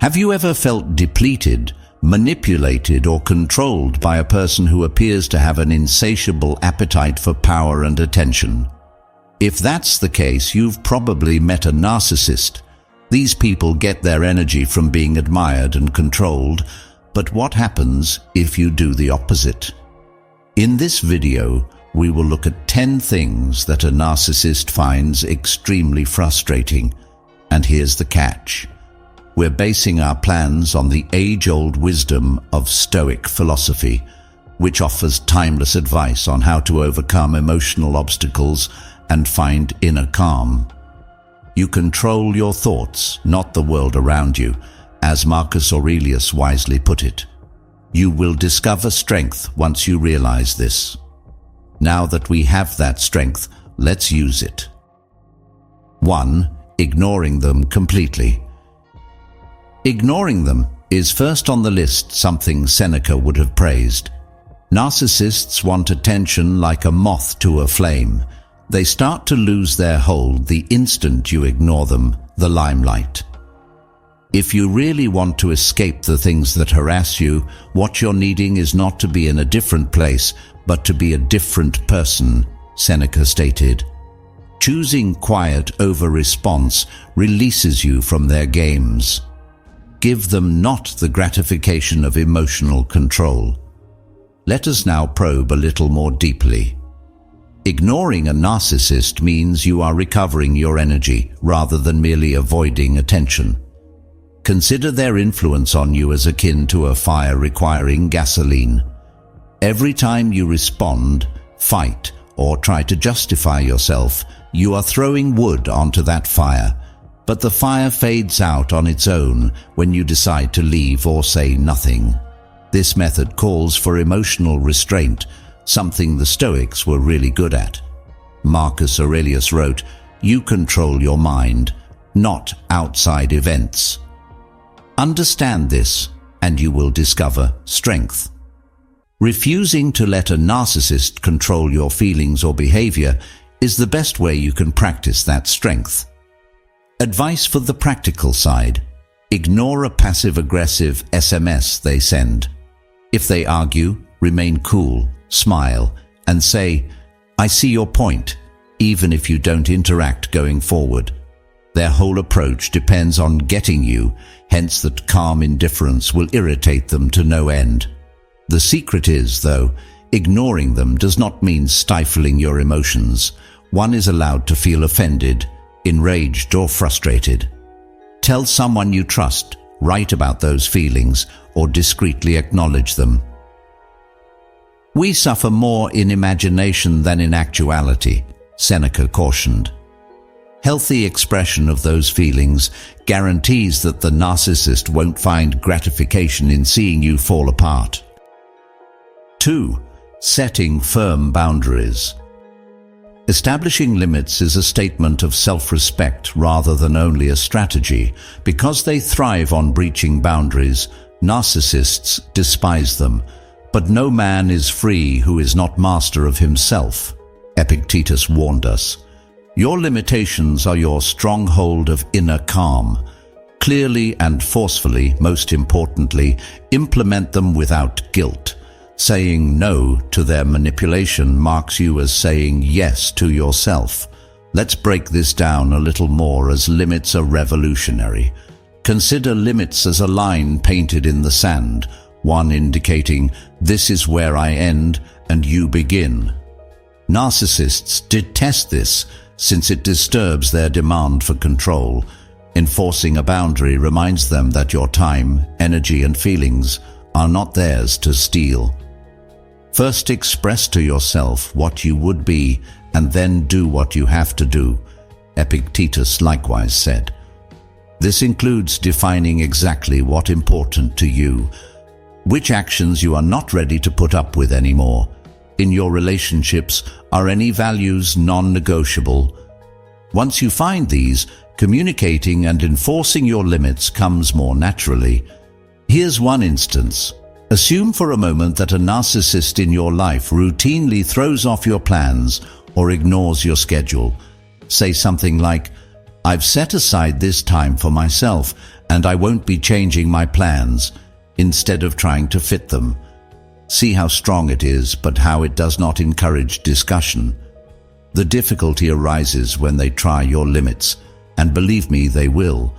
Have you ever felt depleted, manipulated, or controlled by a person who appears to have an insatiable appetite for power and attention? If that's the case, you've probably met a narcissist. These people get their energy from being admired and controlled, but what happens if you do the opposite? In this video, we will look at 10 things that a narcissist finds extremely frustrating. And here's the catch. We're basing our plans on the age-old wisdom of Stoic philosophy, which offers timeless advice on how to overcome emotional obstacles and find inner calm. You control your thoughts, not the world around you, as Marcus Aurelius wisely put it. You will discover strength once you realize this. Now that we have that strength, let's use it. 1. Ignoring them completely. Ignoring them is first on the list, something Seneca would have praised. Narcissists want attention like a moth to a flame. They start to lose their hold the instant you ignore them, the limelight. If you really want to escape the things that harass you, what you're needing is not to be in a different place, but to be a different person, Seneca stated. Choosing quiet over response releases you from their games. Give them not the gratification of emotional control. Let us now probe a little more deeply. Ignoring a narcissist means you are recovering your energy rather than merely avoiding attention. Consider their influence on you as akin to a fire requiring gasoline. Every time you respond, fight, or try to justify yourself, you are throwing wood onto that fire. But the fire fades out on its own when you decide to leave or say nothing. This method calls for emotional restraint, something the Stoics were really good at. Marcus Aurelius wrote, "You control your mind, not outside events." Understand this, and you will discover strength. Refusing to let a narcissist control your feelings or behavior is the best way you can practice that strength. Advice for the practical side. Ignore a passive-aggressive SMS they send. If they argue, remain cool, smile, and say, "I see your point," even if you don't interact going forward. Their whole approach depends on getting you, hence that calm indifference will irritate them to no end. The secret is, though, ignoring them does not mean stifling your emotions. One is allowed to feel offended, enraged, or frustrated. Tell someone you trust, write about those feelings, or discreetly acknowledge them. We suffer more in imagination than in actuality, Seneca cautioned. Healthy expression of those feelings guarantees that the narcissist won't find gratification in seeing you fall apart. 2. Setting firm boundaries. Establishing limits is a statement of self-respect rather than only a strategy. Because they thrive on breaching boundaries, narcissists despise them. But no man is free who is not master of himself, Epictetus warned us. Your limitations are your stronghold of inner calm. Clearly and forcefully, most importantly, implement them without guilt. Saying no to their manipulation marks you as saying yes to yourself. Let's break this down a little more, as limits are revolutionary. Consider limits as a line painted in the sand, one indicating, "This is where I end and you begin." Narcissists detest this, since it disturbs their demand for control. Enforcing a boundary reminds them that your time, energy, and feelings are not theirs to steal. First express to yourself what you would be, and then do what you have to do, Epictetus likewise said. This includes defining exactly what's important to you, which actions you are not ready to put up with anymore. In your relationships, are any values non-negotiable? Once you find these, communicating and enforcing your limits comes more naturally. Here's one instance. Assume for a moment that a narcissist in your life routinely throws off your plans or ignores your schedule. Say something like, "I've set aside this time for myself, and I won't be changing my plans instead of trying to fit them. See how strong it is, but how it does not encourage discussion. The difficulty arises when they try your limits, and believe me, they will.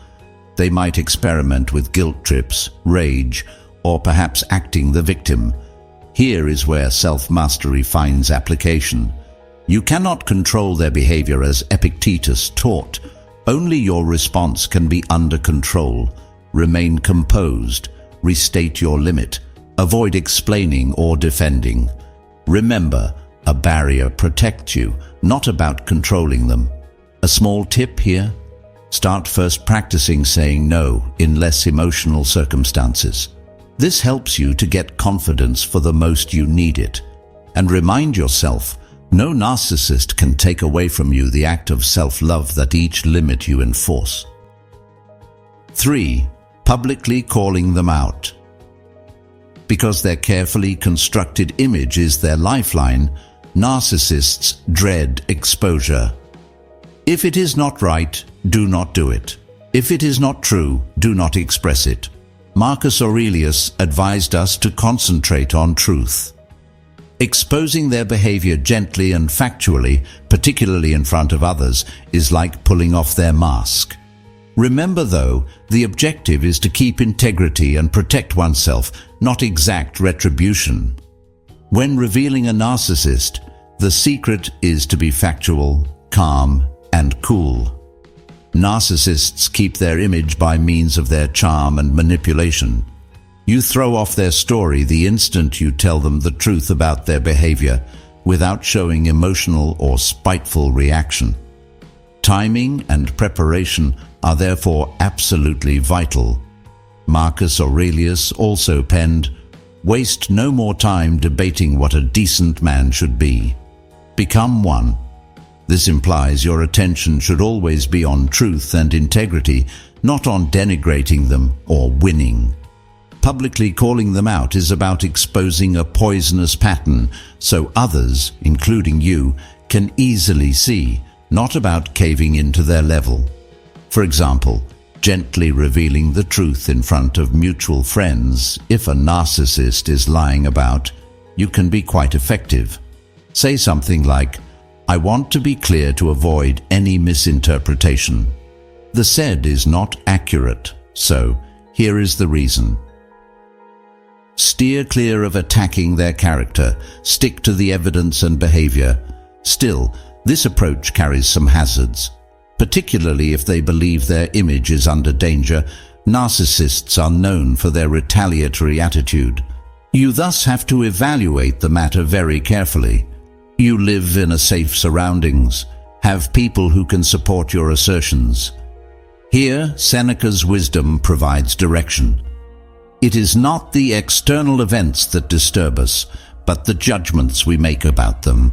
They might experiment with guilt trips, rage, or perhaps acting the victim. Here is where self-mastery finds application. You cannot control their behavior as Epictetus taught. Only your response can be under control. Remain composed. Restate your limit. Avoid explaining or defending. Remember, a barrier protects you, not about controlling them. A small tip here: start first practicing saying no in less emotional circumstances. This helps you to get confidence for the most you need it. And remind yourself, no narcissist can take away from you the act of self-love that each limit you enforce. 3. Publicly calling them out. Because their carefully constructed image is their lifeline, narcissists dread exposure. If it is not right, do not do it. If it is not true, do not express it. Marcus Aurelius advised us to concentrate on truth. Exposing their behavior gently and factually, particularly in front of others, is like pulling off their mask. Remember though, the objective is to keep integrity and protect oneself, not exact retribution. When revealing a narcissist, the secret is to be factual, calm, and cool. Narcissists keep their image by means of their charm and manipulation. You throw off their story the instant you tell them the truth about their behavior, without showing emotional or spiteful reaction. Timing and preparation are therefore absolutely vital. Marcus Aurelius also penned, "Waste no more time debating what a decent man should be. Become one." This implies your attention should always be on truth and integrity, not on denigrating them or winning. Publicly calling them out is about exposing a poisonous pattern so others, including you, can easily see, not about caving into their level. For example, gently revealing the truth in front of mutual friends. If a narcissist is lying about, you can be quite effective. Say something like, "I want to be clear to avoid any misinterpretation. The said is not accurate, so here is the reason." Steer clear of attacking their character. Stick to the evidence and behavior. Still, this approach carries some hazards. Particularly if they believe their image is under danger, narcissists are known for their retaliatory attitude. You thus have to evaluate the matter very carefully. You live in a safe surroundings. Have people who can support your assertions. Here, Seneca's wisdom provides direction. It is not the external events that disturb us, but the judgments we make about them.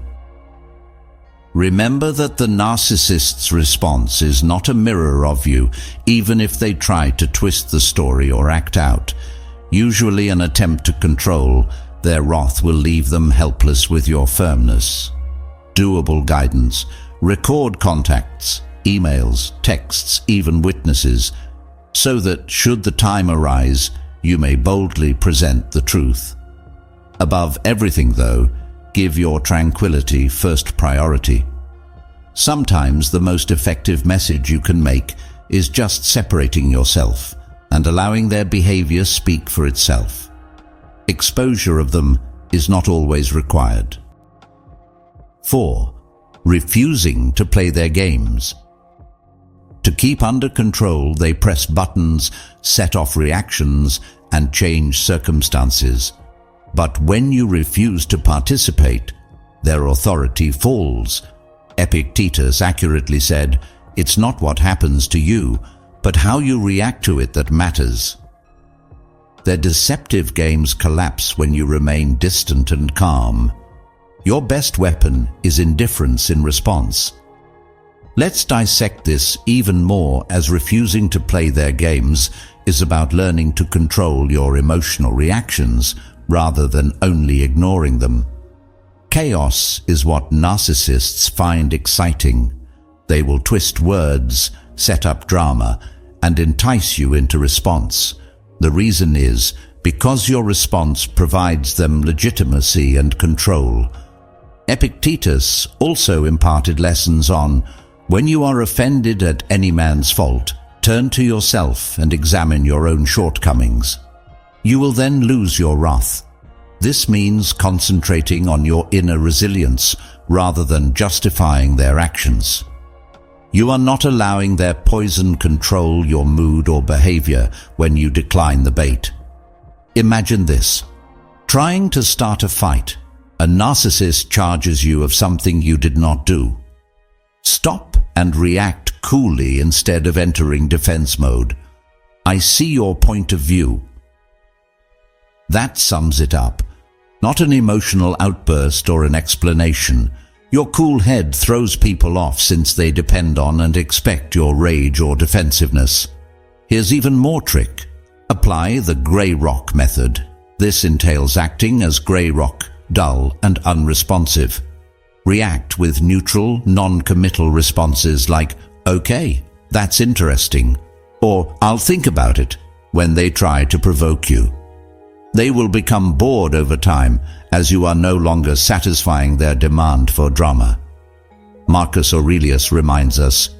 Remember that the narcissist's response is not a mirror of you, even if they try to twist the story or act out. Usually an attempt to control, their wrath will leave them helpless with your firmness. Doable guidance. Record contacts, emails, texts, even witnesses, so that, should the time arise, you may boldly present the truth. Above everything, though, give your tranquility first priority. Sometimes the most effective message you can make is just separating yourself and allowing their behavior speak for itself. Exposure of them is not always required. 4. Refusing to play their games. To keep under control, they press buttons, set off reactions, and change circumstances. But when you refuse to participate, their authority falls. Epictetus accurately said, "It's not what happens to you, but how you react to it that matters." Their deceptive games collapse when you remain distant and calm. Your best weapon is indifference in response. Let's dissect this even more, as refusing to play their games is about learning to control your emotional reactions rather than only ignoring them. Chaos is what narcissists find exciting. They will twist words, set up drama, and entice you into response. The reason is because your response provides them legitimacy and control. Epictetus also imparted lessons on, when you are offended at any man's fault, turn to yourself and examine your own shortcomings. You will then lose your wrath. This means concentrating on your inner resilience rather than justifying their actions. You are not allowing their poison control your mood or behavior when you decline the bait. Imagine this. Trying to start a fight, a narcissist charges you of something you did not do. Stop and react coolly instead of entering defense mode. I see your point of view. That sums it up. Not an emotional outburst or an explanation. Your cool head throws people off since they depend on and expect your rage or defensiveness. Here's even more trick. Apply the grey rock method. This entails acting as grey rock, dull and unresponsive. React with neutral, non-committal responses like, "Okay, that's interesting," or "I'll think about it," when they try to provoke you. They will become bored over time as you are no longer satisfying their demand for drama. Marcus Aurelius reminds us,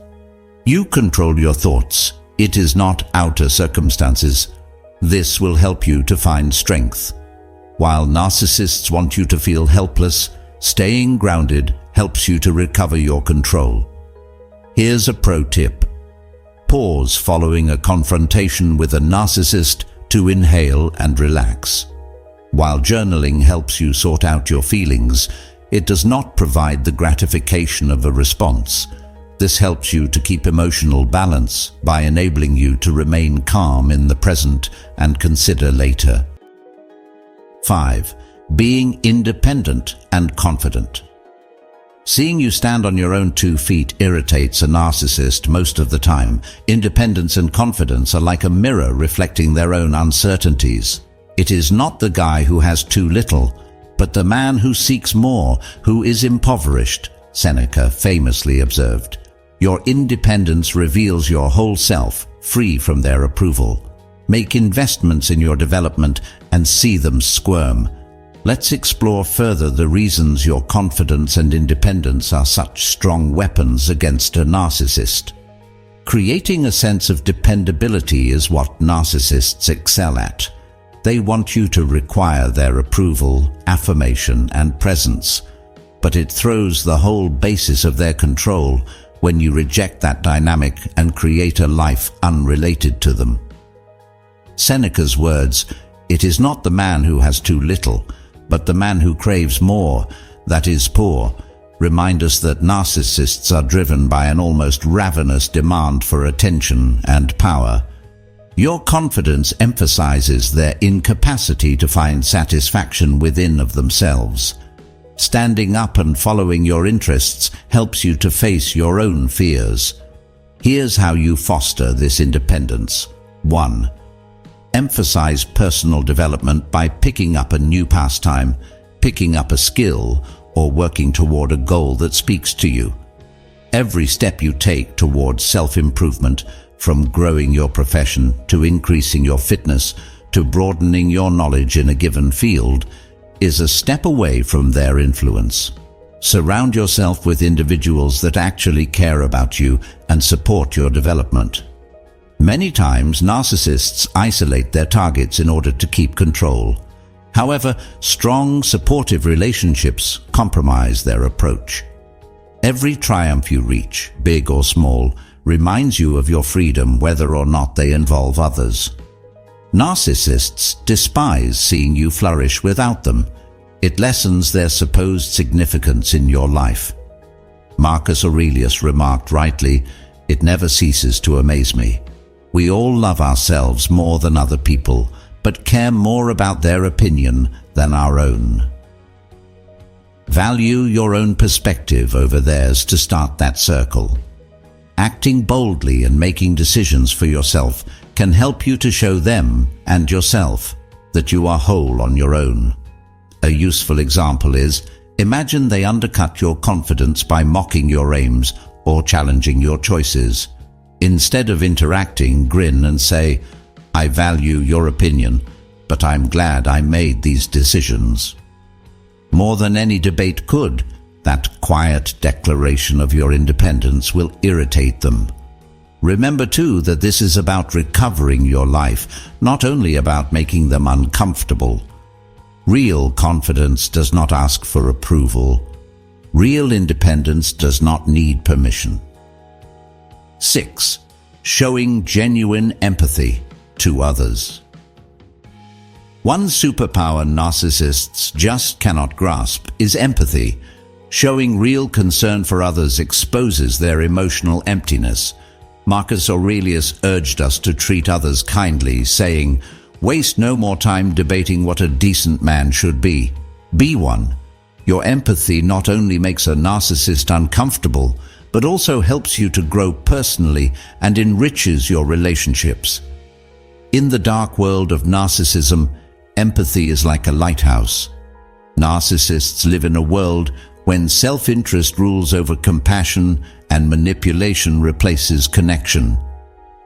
"You control your thoughts. It is not outer circumstances. This will help you to find strength." While narcissists want you to feel helpless, staying grounded helps you to recover your control. Here's a pro tip. Pause following a confrontation with a narcissist to inhale and relax. While journaling helps you sort out your feelings, it does not provide the gratification of a response. This helps you to keep emotional balance by enabling you to remain calm in the present and consider later. 5. Being independent and confident. Seeing you stand on your own 2 feet irritates a narcissist most of the time. Independence and confidence are like a mirror reflecting their own uncertainties. It is not the guy who has too little, but the man who seeks more, who is impoverished, Seneca famously observed. Your independence reveals your whole self, free from their approval. Make investments in your development and see them squirm. Let's explore further the reasons your confidence and independence are such strong weapons against a narcissist. Creating a sense of dependability is what narcissists excel at. They want you to require their approval, affirmation, and presence, but it throws the whole basis of their control when you reject that dynamic and create a life unrelated to them. Seneca's words, "It is not the man who has too little, but the man who craves more, that is poor," remind us that narcissists are driven by an almost ravenous demand for attention and power. Your confidence emphasizes their incapacity to find satisfaction within of themselves. Standing up and following your interests helps you to face your own fears. Here's how you foster this independence. 1. Emphasize personal development by picking up a new pastime, picking up a skill, or working toward a goal that speaks to you. Every step you take towards self-improvement, from growing your profession to increasing your fitness to broadening your knowledge in a given field, is a step away from their influence. Surround yourself with individuals that actually care about you and support your development. Many times, narcissists isolate their targets in order to keep control. However, strong, supportive relationships compromise their approach. Every triumph you reach, big or small, reminds you of your freedom whether or not they involve others. Narcissists despise seeing you flourish without them. It lessens their supposed significance in your life. Marcus Aurelius remarked rightly, "It never ceases to amaze me. We all love ourselves more than other people, but care more about their opinion than our own." Value your own perspective over theirs to start that circle. Acting boldly and making decisions for yourself can help you to show them and yourself that you are whole on your own. A useful example is, imagine they undercut your confidence by mocking your aims or challenging your choices. Instead of interacting, grin and say, "I value your opinion, but I'm glad I made these decisions." More than any debate could, that quiet declaration of your independence will irritate them. Remember too that this is about recovering your life, not only about making them uncomfortable. Real confidence does not ask for approval. Real independence does not need permission. 6. Showing genuine empathy to others. One superpower narcissists just cannot grasp is empathy. Showing real concern for others exposes their emotional emptiness. Marcus Aurelius urged us to treat others kindly, saying, "Waste no more time debating what a decent man should be. Be one." Your empathy not only makes a narcissist uncomfortable, but also helps you to grow personally and enriches your relationships. In the dark world of narcissism, empathy is like a lighthouse. Narcissists live in a world when self-interest rules over compassion and manipulation replaces connection.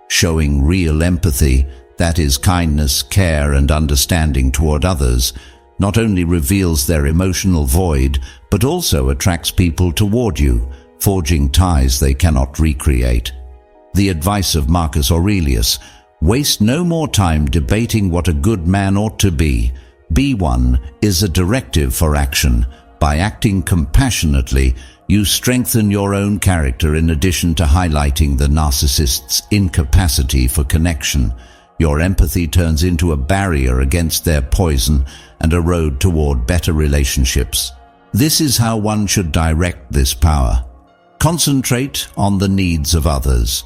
Showing real empathy, that is kindness, care, and understanding toward others, not only reveals their emotional void, but also attracts people toward you, forging ties they cannot recreate. The advice of Marcus Aurelius, "Waste no more time debating what a good man ought to be. Be one," is a directive for action. By acting compassionately, you strengthen your own character in addition to highlighting the narcissist's incapacity for connection. Your empathy turns into a barrier against their poison and a road toward better relationships. This is how one should direct this power. Concentrate on the needs of others.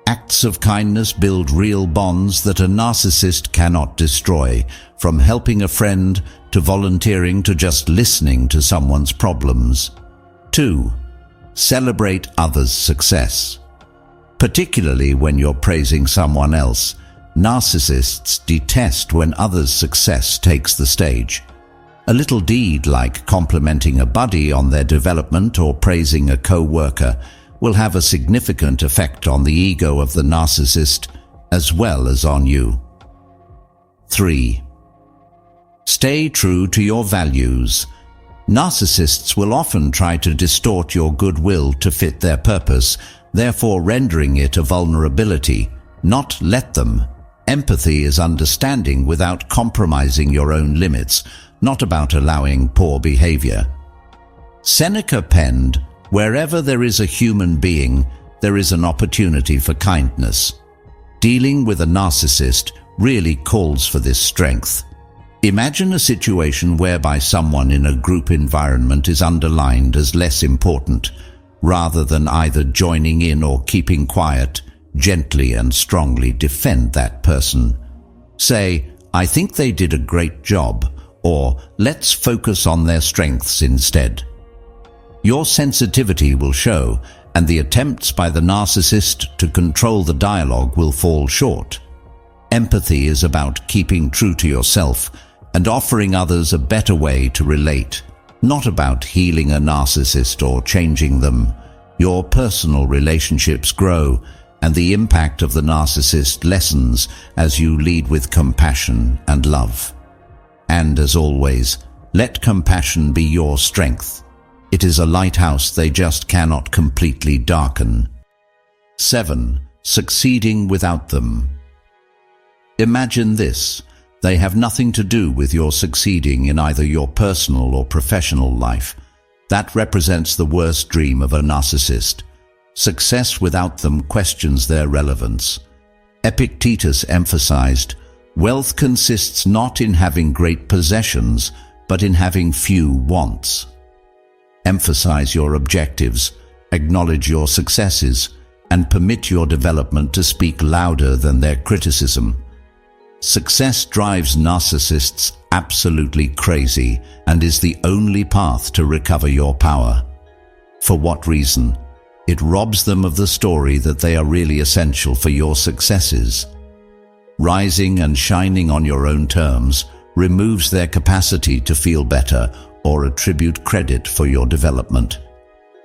Acts of kindness build real bonds that a narcissist cannot destroy, from helping a friend to volunteering to just listening to someone's problems. 2. Celebrate others' success. Particularly when you're praising someone else, narcissists detest when others' success takes the stage. A little deed like complimenting a buddy on their development or praising a co-worker will have a significant effect on the ego of the narcissist as well as on you. 3. Stay true to your values. Narcissists will often try to distort your goodwill to fit their purpose, therefore rendering it a vulnerability. Not let them. Empathy is understanding without compromising your own limits, not about allowing poor behavior. Seneca penned, "Wherever there is a human being, there is an opportunity for kindness." Dealing with a narcissist really calls for this strength. Imagine a situation whereby someone in a group environment is underlined as less important. Rather than either joining in or keeping quiet, gently and strongly defend that person. Say, "I think they did a great job," or "Let's focus on their strengths instead." Your sensitivity will show, and the attempts by the narcissist to control the dialogue will fall short. Empathy is about keeping true to yourself and offering others a better way to relate, not about healing a narcissist or changing them. Your personal relationships grow, and the impact of the narcissist lessens as you lead with compassion and love. And as always, let compassion be your strength. It is a lighthouse they just cannot completely darken. 7. Succeeding without them. Imagine this. They have nothing to do with your succeeding in either your personal or professional life. That represents the worst dream of a narcissist. Success without them questions their relevance. Epictetus emphasized, "Wealth consists not in having great possessions, but in having few wants." Emphasize your objectives, acknowledge your successes, and permit your development to speak louder than their criticism. Success drives narcissists absolutely crazy and is the only path to recover your power. For what reason? It robs them of the story that they are really essential for your successes. Rising and shining on your own terms removes their capacity to feel better or attribute credit for your development.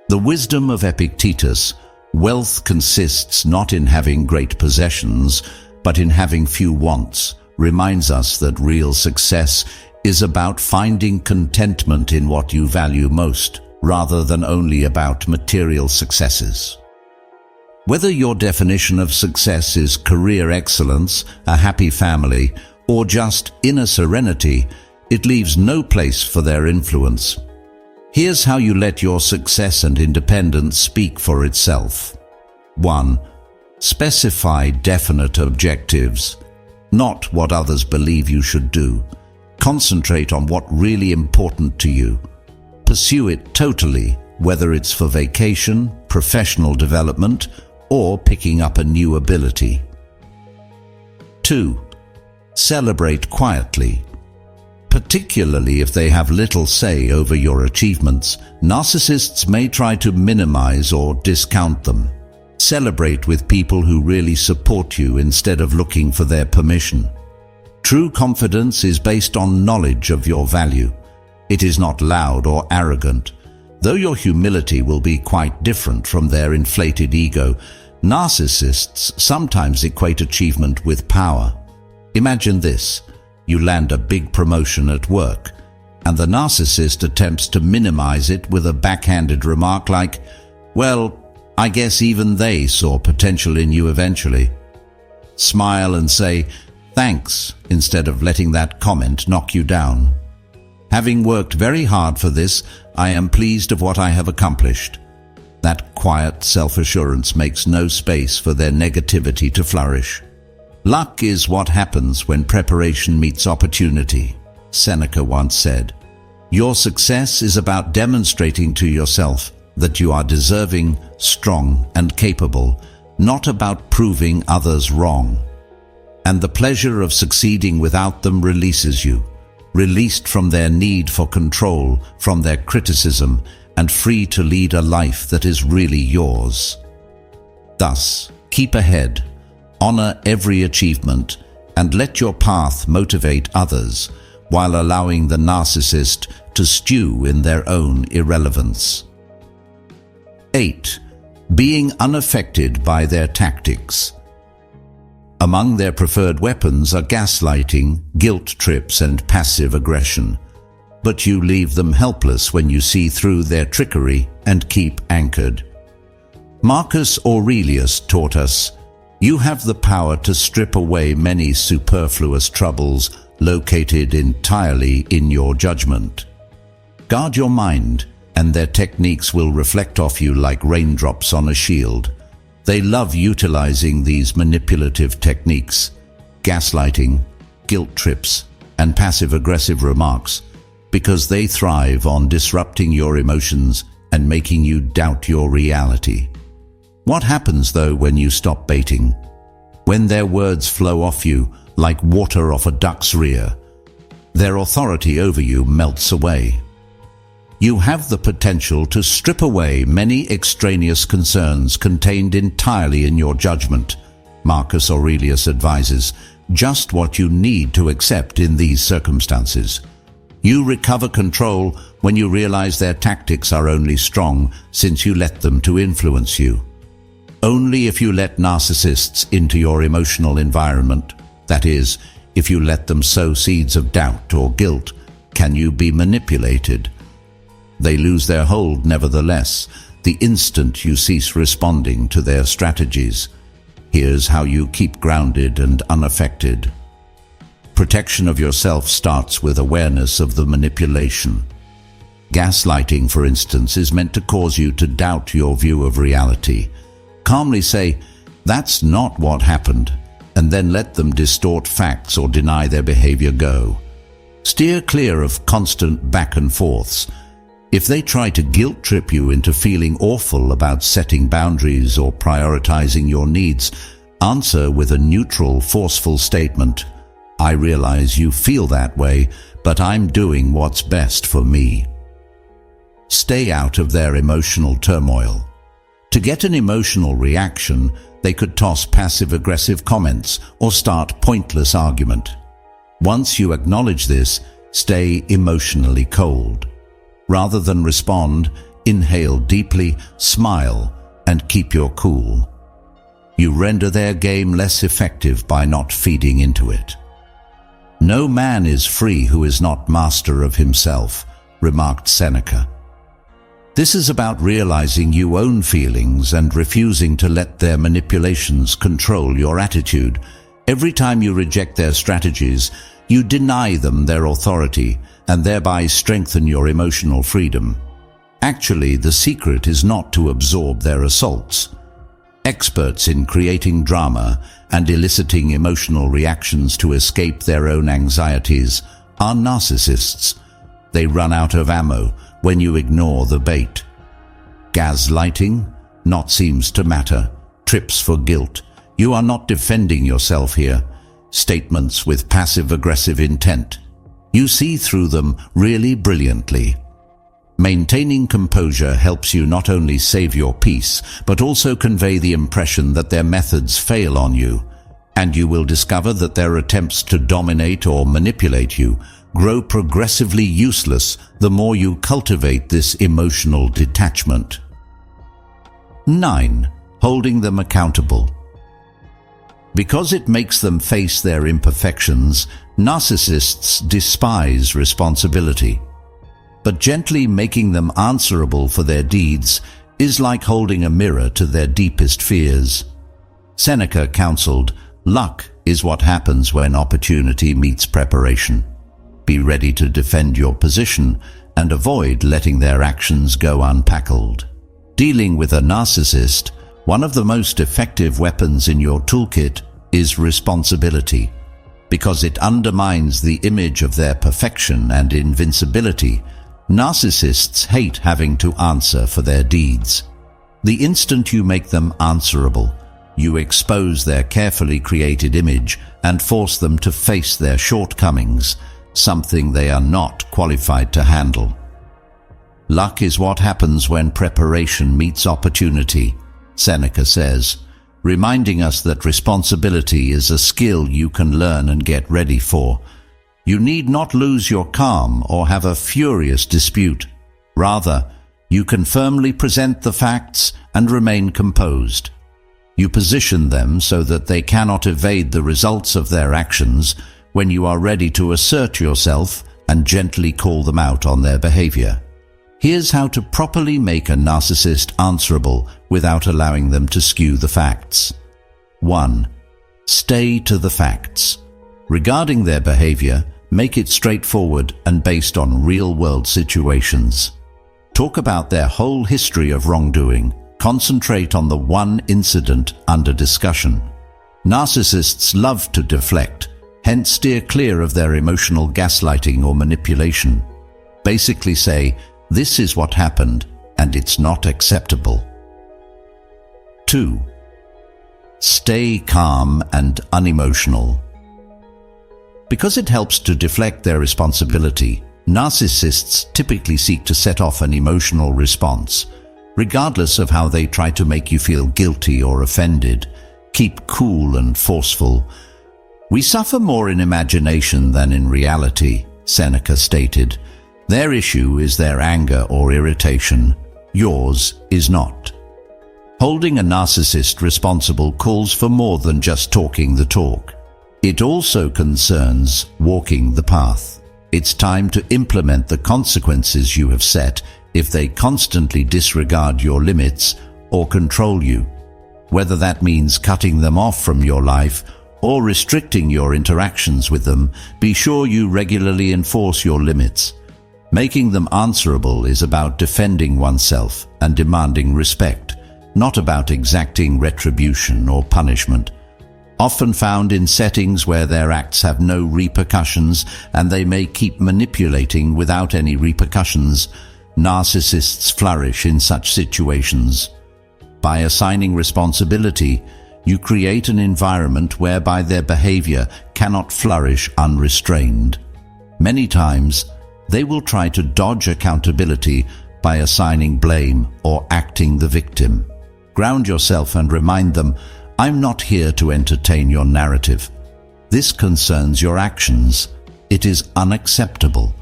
The wisdom of Epictetus, Wealth consists not in having great possessions, but in having few wants, reminds us that real success is about finding contentment in what you value most, rather than only about material successes. Whether your definition of success is career excellence, a happy family, or just inner serenity, it leaves no place for their influence. Here's how you let your success and independence speak for itself. 1. Specify definite objectives, not what others believe you should do. Concentrate on what really important to you. Pursue it totally, whether it's for vacation, professional development, or picking up a new ability. 2. Celebrate quietly. Particularly if they have little say over your achievements, narcissists may try to minimize or discount them. Celebrate with people who really support you instead of looking for their permission. True confidence is based on knowledge of your value. It is not loud or arrogant. Though your humility will be quite different from their inflated ego, narcissists sometimes equate achievement with power. Imagine this. You land a big promotion at work, and the narcissist attempts to minimize it with a backhanded remark like, "Well, I guess even they saw potential in you eventually." Smile and say, "Thanks," instead of letting that comment knock you down. "Having worked very hard for this, I am pleased of what I have accomplished." That quiet self-assurance makes no space for their negativity to flourish. Luck is what happens when preparation meets opportunity, Seneca once said. Your success is about demonstrating to yourself that you are deserving, strong, and capable, not about proving others wrong. And the pleasure of succeeding without them releases you, released from their need for control, from their criticism, and free to lead a life that is really yours. Thus, keep ahead. Honor every achievement, and let your path motivate others, while allowing the narcissist to stew in their own irrelevance. 8. Being unaffected by their tactics. Among their preferred weapons are gaslighting, guilt trips, and passive aggression. But you leave them helpless when you see through their trickery and keep anchored. Marcus Aurelius taught us, "You have the power to strip away many superfluous troubles located entirely in your judgment." Guard your mind, and their techniques will reflect off you like raindrops on a shield. They love utilizing these manipulative techniques, gaslighting, guilt trips, and passive-aggressive remarks, because they thrive on disrupting your emotions and making you doubt your reality. What happens, though, when you stop baiting? When their words flow off you like water off a duck's rear, their authority over you melts away. You have the potential to strip away many extraneous concerns contained entirely in your judgment. Marcus Aurelius advises, just what you need to accept in these circumstances. You recover control when you realize their tactics are only strong since you let them to influence you. Only if you let narcissists into your emotional environment, that is, if you let them sow seeds of doubt or guilt, can you be manipulated. They lose their hold nevertheless, the instant you cease responding to their strategies. Here's how you keep grounded and unaffected. Protection of yourself starts with awareness of the manipulation. Gaslighting, for instance, is meant to cause you to doubt your view of reality. Calmly say, "That's not what happened," and then let them distort facts or deny their behavior go. Steer clear of constant back and forths. If they try to guilt trip you into feeling awful about setting boundaries or prioritizing your needs, answer with a neutral, forceful statement. "I realize you feel that way, but I'm doing what's best for me." Stay out of their emotional turmoil. To get an emotional reaction, they could toss passive-aggressive comments or start pointless argument. Once you acknowledge this, stay emotionally cold. Rather than respond, inhale deeply, smile, and keep your cool. You render their game less effective by not feeding into it. No man is free who is not master of himself, remarked Seneca. This is about realizing you own feelings and refusing to let their manipulations control your attitude. Every time you reject their strategies, you deny them their authority and thereby strengthen your emotional freedom. Actually, the secret is not to absorb their assaults. Experts in creating drama and eliciting emotional reactions to escape their own anxieties are narcissists. They run out of ammo when you ignore the bait. Gaslighting? Not seems to matter. Trips for guilt. You are not defending yourself here. Statements with passive-aggressive intent. You see through them really brilliantly. Maintaining composure helps you not only save your peace, but also convey the impression that their methods fail on you, and you will discover that their attempts to dominate or manipulate you grow progressively useless the more you cultivate this emotional detachment. 9. Holding them accountable. Because it makes them face their imperfections, narcissists despise responsibility. But gently making them answerable for their deeds is like holding a mirror to their deepest fears. Seneca counseled, "Luck is what happens when opportunity meets preparation." Be ready to defend your position and avoid letting their actions go unpackled. Dealing with a narcissist, one of the most effective weapons in your toolkit is responsibility. Because it undermines the image of their perfection and invincibility, narcissists hate having to answer for their deeds. The instant you make them answerable, you expose their carefully created image and force them to face their shortcomings, something they are not qualified to handle. Luck is what happens when preparation meets opportunity, Seneca says, reminding us that responsibility is a skill you can learn and get ready for. You need not lose your calm or have a furious dispute. Rather, you can firmly present the facts and remain composed. You position them so that they cannot evade the results of their actions when you are ready to assert yourself and gently call them out on their behavior. Here's how to properly make a narcissist answerable without allowing them to skew the facts. 1. Stay to the facts. Regarding their behavior, make it straightforward and based on real-world situations. Talk about their whole history of wrongdoing. Concentrate on the one incident under discussion. Narcissists love to deflect, hence steer clear of their emotional gaslighting or manipulation. Basically say, "This is what happened, and it's not acceptable." 2. Stay calm and unemotional. Because it helps to deflect their responsibility, narcissists typically seek to set off an emotional response. Regardless of how they try to make you feel guilty or offended, keep cool and forceful. "We suffer more in imagination than in reality," Seneca stated. Their issue is their anger or irritation. Yours is not. Holding a narcissist responsible calls for more than just talking the talk. It also concerns walking the path. It's time to implement the consequences you have set if they constantly disregard your limits or control you. Whether that means cutting them off from your life or restricting your interactions with them, be sure you regularly enforce your limits. Making them answerable is about defending oneself and demanding respect, not about exacting retribution or punishment. Often found in settings where their acts have no repercussions and they may keep manipulating without any repercussions, narcissists flourish in such situations. By assigning responsibility, you create an environment whereby their behavior cannot flourish unrestrained. Many times, they will try to dodge accountability by assigning blame or acting the victim. Ground yourself and remind them, "I'm not here to entertain your narrative. This concerns your actions. It is unacceptable."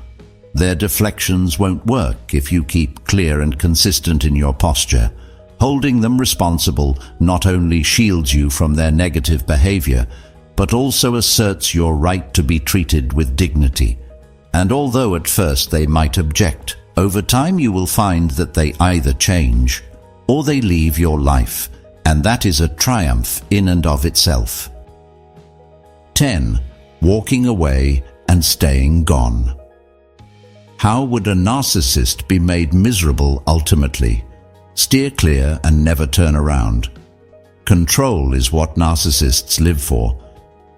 Their deflections won't work if you keep clear and consistent in your posture. Holding them responsible not only shields you from their negative behavior, but also asserts your right to be treated with dignity. And although at first they might object, over time you will find that they either change or they leave your life, and that is a triumph in and of itself. 10. Walking away and staying gone. How would a narcissist be made miserable ultimately? Steer clear and never turn around. Control is what narcissists live for.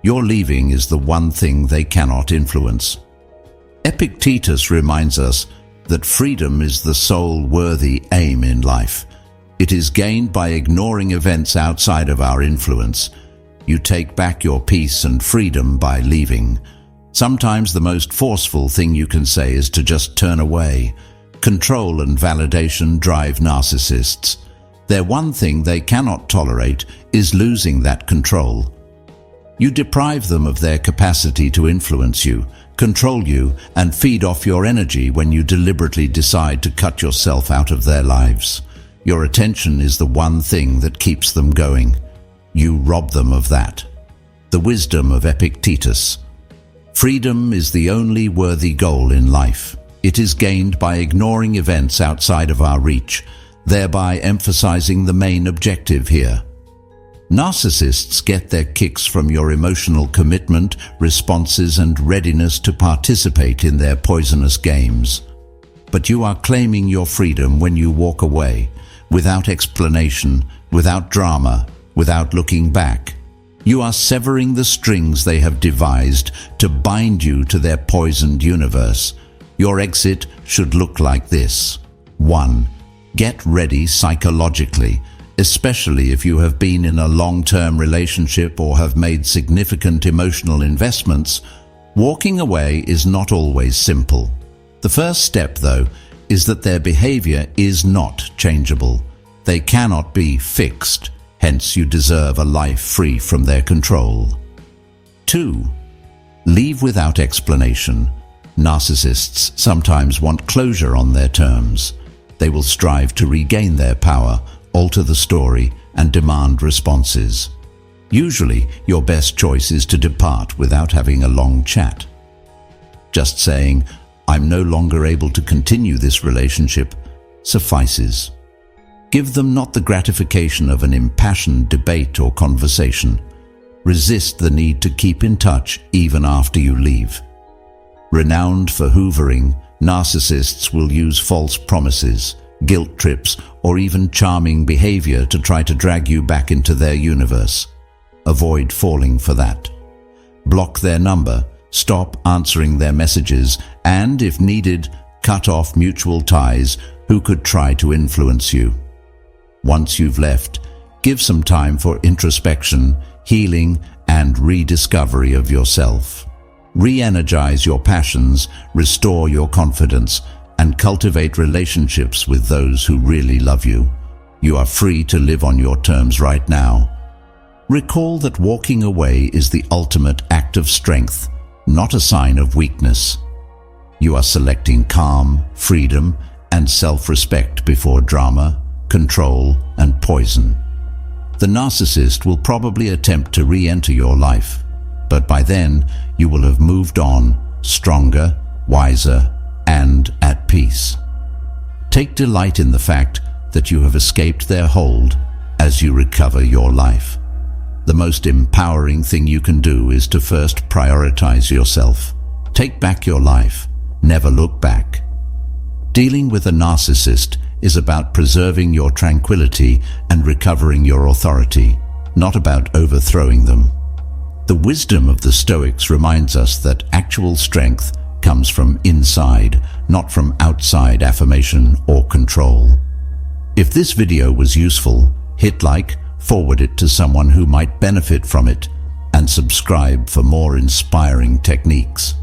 Your leaving is the one thing they cannot influence. Epictetus reminds us that freedom is the sole worthy aim in life. It is gained by ignoring events outside of our influence. You take back your peace and freedom by leaving. Sometimes the most forceful thing you can say is to just turn away. Control and validation drive narcissists. Their one thing they cannot tolerate is losing that control. You deprive them of their capacity to influence you, control you, and feed off your energy when you deliberately decide to cut yourself out of their lives. Your attention is the one thing that keeps them going. You rob them of that. The wisdom of Epictetus. Freedom is the only worthy goal in life. It is gained by ignoring events outside of our reach, thereby emphasizing the main objective here. Narcissists get their kicks from your emotional commitment, responses, and readiness to participate in their poisonous games. But you are claiming your freedom when you walk away, without explanation, without drama, without looking back. You are severing the strings they have devised to bind you to their poisoned universe. Your exit should look like this. 1. Get ready psychologically, especially if you have been in a long-term relationship or have made significant emotional investments. Walking away is not always simple. The first step, though, is that their behavior is not changeable. They cannot be fixed, hence you deserve a life free from their control. 2. Leave without explanation. Narcissists sometimes want closure on their terms. They will strive to regain their power, alter the story, and demand responses. Usually, your best choice is to depart without having a long chat. Just saying, "I'm no longer able to continue this relationship," suffices. Give them not the gratification of an impassioned debate or conversation. Resist the need to keep in touch even after you leave. Renowned for hoovering, narcissists will use false promises, guilt trips, or even charming behavior to try to drag you back into their universe. Avoid falling for that. Block their number, stop answering their messages, and, if needed, cut off mutual ties who could try to influence you. Once you've left, give some time for introspection, healing, and rediscovery of yourself. Re-energize your passions, restore your confidence, and cultivate relationships with those who really love you. You are free to live on your terms right now. Recall that walking away is the ultimate act of strength, not a sign of weakness. You are selecting calm, freedom, and self-respect before drama, control, and poison. The narcissist will probably attempt to re-enter your life, but by then you will have moved on, stronger, wiser, and at peace. Take delight in the fact that you have escaped their hold as you recover your life. The most empowering thing you can do is to first prioritize yourself. Take back your life. Never look back. Dealing with a narcissist is about preserving your tranquility and recovering your authority, not about overthrowing them. The wisdom of the Stoics reminds us that actual strength comes from inside, not from outside affirmation or control. If this video was useful, hit like, forward it to someone who might benefit from it, and subscribe for more inspiring techniques.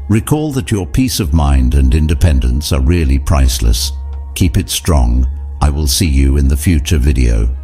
Recall that your peace of mind and independence are really priceless. Keep it strong. I will see you in the future video.